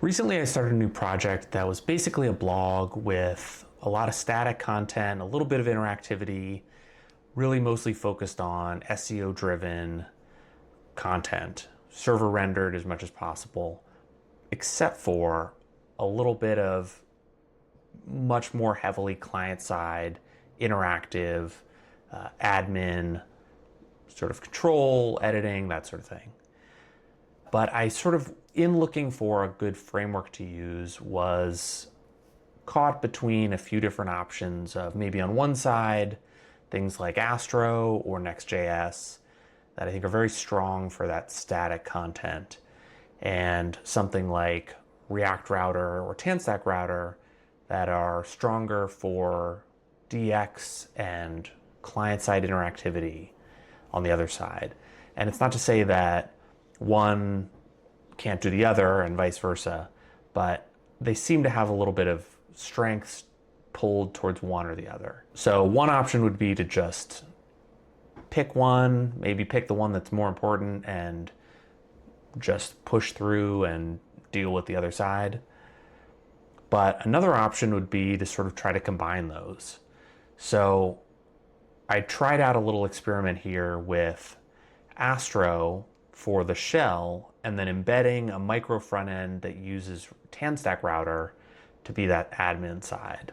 Recently, I started a new project that was basically a blog with a lot of static content, a little bit of interactivity, really mostly focused on SEO driven content, server rendered as much as possible, except for a little bit of much more heavily client side, interactive, admin, sort of control, editing, that sort of thing. But I sort of, in looking for a good framework to use, was caught between a few different options of maybe on one side, things like Astro or Next.js that I think are very strong for that static content, and something like React Router or TanStack Router that are stronger for DX and client-side interactivity on the other side. And it's not to say that one can't do the other and vice versa, but they seem to have a little bit of strengths pulled towards one or the other. So one option would be to just pick one, maybe pick the one that's more important and just push through and deal with the other side. But another option would be to sort of try to combine those. So I tried out a little experiment here with Astro for the shell and then embedding a micro front end that uses TanStack Router to be that admin side.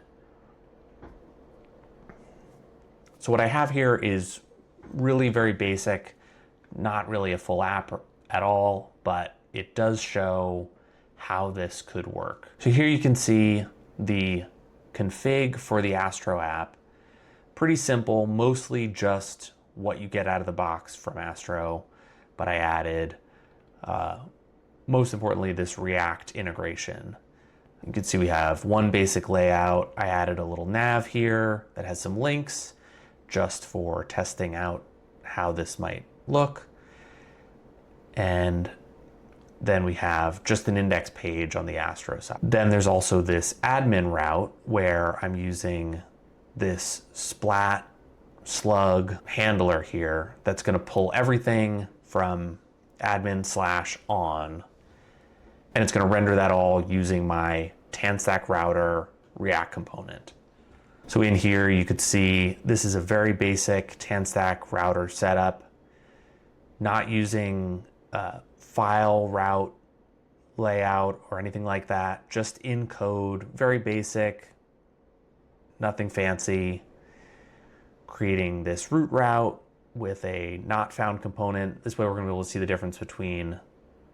So what I have here is really very basic, not really a full app at all, but it does show how this could work. So here you can see the config for the Astro app. Pretty simple, mostly just what you get out of the box from Astro, but I added, most importantly, this React integration. You can see we have one basic layout. I added a little nav here that has some links just for testing out how this might look. And then we have just an index page on the Astro side. Then there's also this admin route where I'm using this splat slug handler here that's going to pull everything from admin/on, and it's going to render that all using my TanStack Router React component. So in here you could see this is a very basic TanStack Router setup, not using file route layout or anything like that, just in code, very basic, nothing fancy, creating this root route with a not found component. This way we're going to be able to see the difference between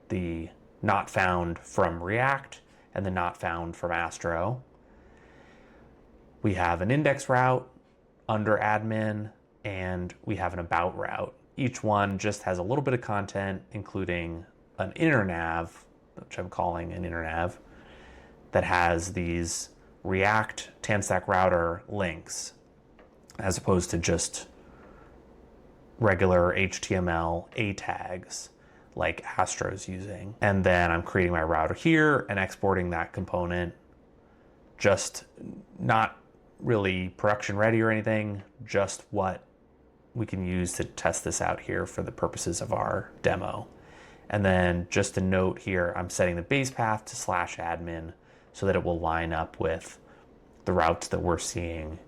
the not found from React and the not found from Astro. We have an index route under admin, and we have an about route. Each one just has a little bit of content, including an inner nav, which I'm calling an inner nav, that has these React TanStack Router links, as opposed to just regular HTML A tags like Astro's using. And then I'm creating my router here and exporting that component, just not really production ready or anything, just what we can use to test this out here for the purposes of our demo. And then just a note here, I'm setting the base path to /admin so that it will line up with the routes that we're seeing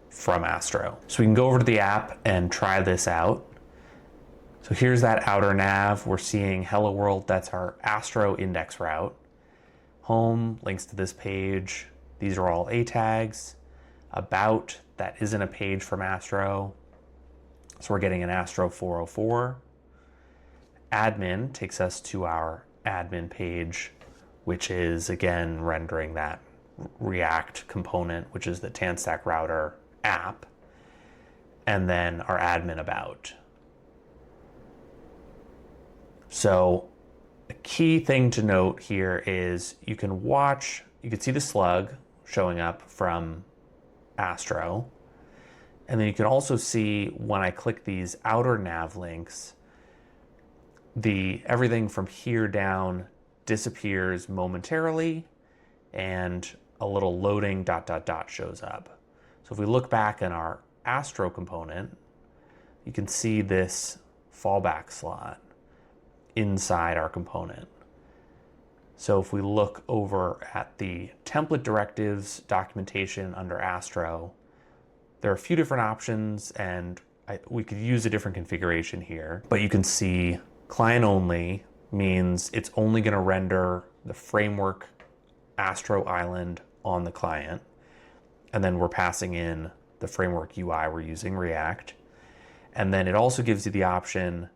from Astro. So we can go over to the app and try this out. So here's that outer nav. We're seeing hello world, that's our Astro index route. Home, links to this page. These are all A tags. About, that isn't a page from Astro. So we're getting an Astro 404. Admin takes us to our admin page, which is again rendering that React component, which is the TanStack Router app, and then our admin about. So a key thing to note here is you can see the slug showing up from Astro, and then you can also see when I click these outer nav links, everything from here down disappears momentarily, and a little loading ... shows up. So if we look back in our Astro component, you can see this fallback slot inside our component. So if we look over at the template directives documentation under Astro, there are a few different options, and we could use a different configuration here, but you can see client only means it's only going to render the framework Astro island on the client. And then we're passing in the framework UI, we're using React. And then it also gives you the option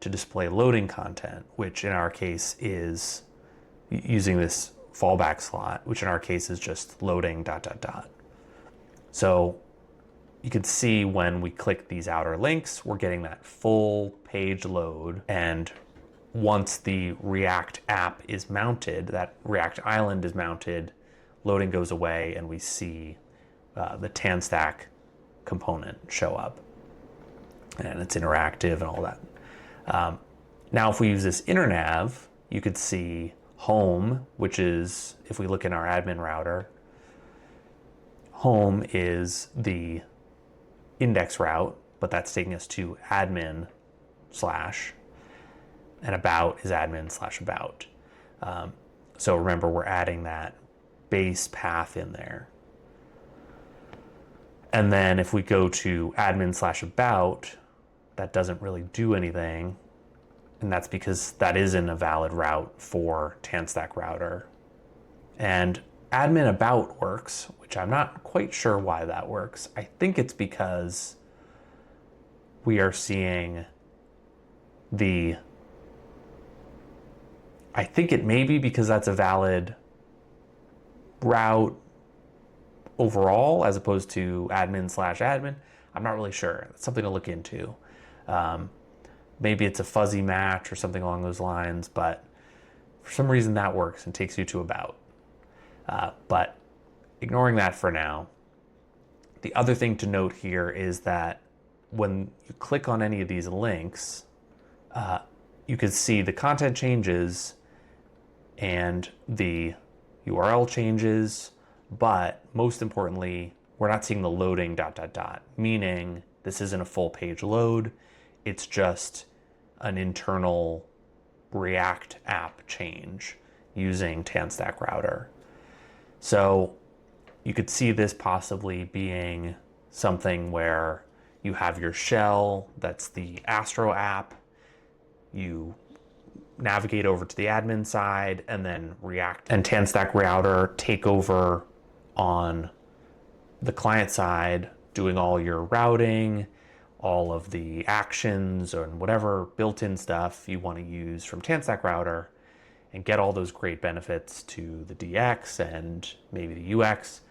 to display loading content, which in our case is using this fallback slot, which in our case is just loading ... So you can see when we click these outer links, we're getting that full page load. And once the React app is mounted, that React island is mounted, loading goes away and we see the TanStack component show up. And it's interactive and all that. Now, if we use this inner nav, you could see home, which is, if we look in our admin router, home is the index route, but that's taking us to admin / and about is admin / about. So remember, we're adding that base path in there. And then if we go to admin / about, that doesn't really do anything. And that's because that isn't a valid route for TanStack Router. And admin about works, which I'm not quite sure why that works. I think it's because we are seeing I think it may be because that's a valid route overall as opposed to admin / admin. I'm not really sure. It's something to look into. Maybe it's a fuzzy match or something along those lines, but for some reason that works and takes you to about. But ignoring that for now, the other thing to note here is that when you click on any of these links, you can see the content changes and the URL changes, but most importantly, we're not seeing the loading ... meaning this isn't a full page load. It's just an internal React app change using TanStack Router. So you could see this possibly being something where you have your shell, that's the Astro app, you navigate over to the admin side, and then React and TanStack Router take over on the client side, doing all your routing, all of the actions and whatever built-in stuff you want to use from TanStack Router, and get all those great benefits to the DX and maybe the UX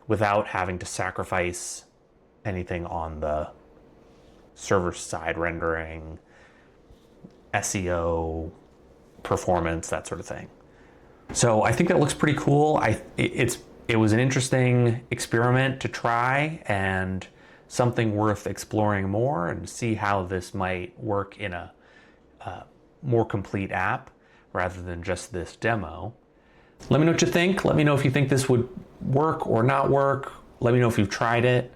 without having to sacrifice anything on the server side rendering, SEO, performance, that sort of thing. So I think that looks pretty cool. It was an interesting experiment to try and something worth exploring more and see how this might work in a more complete app rather than just this demo. Let me know what you think. Let me know if you think this would work or not work. Let me know if you've tried it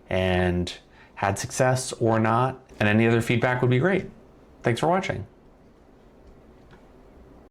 and had success or not. And any other feedback would be great. Thanks for watching.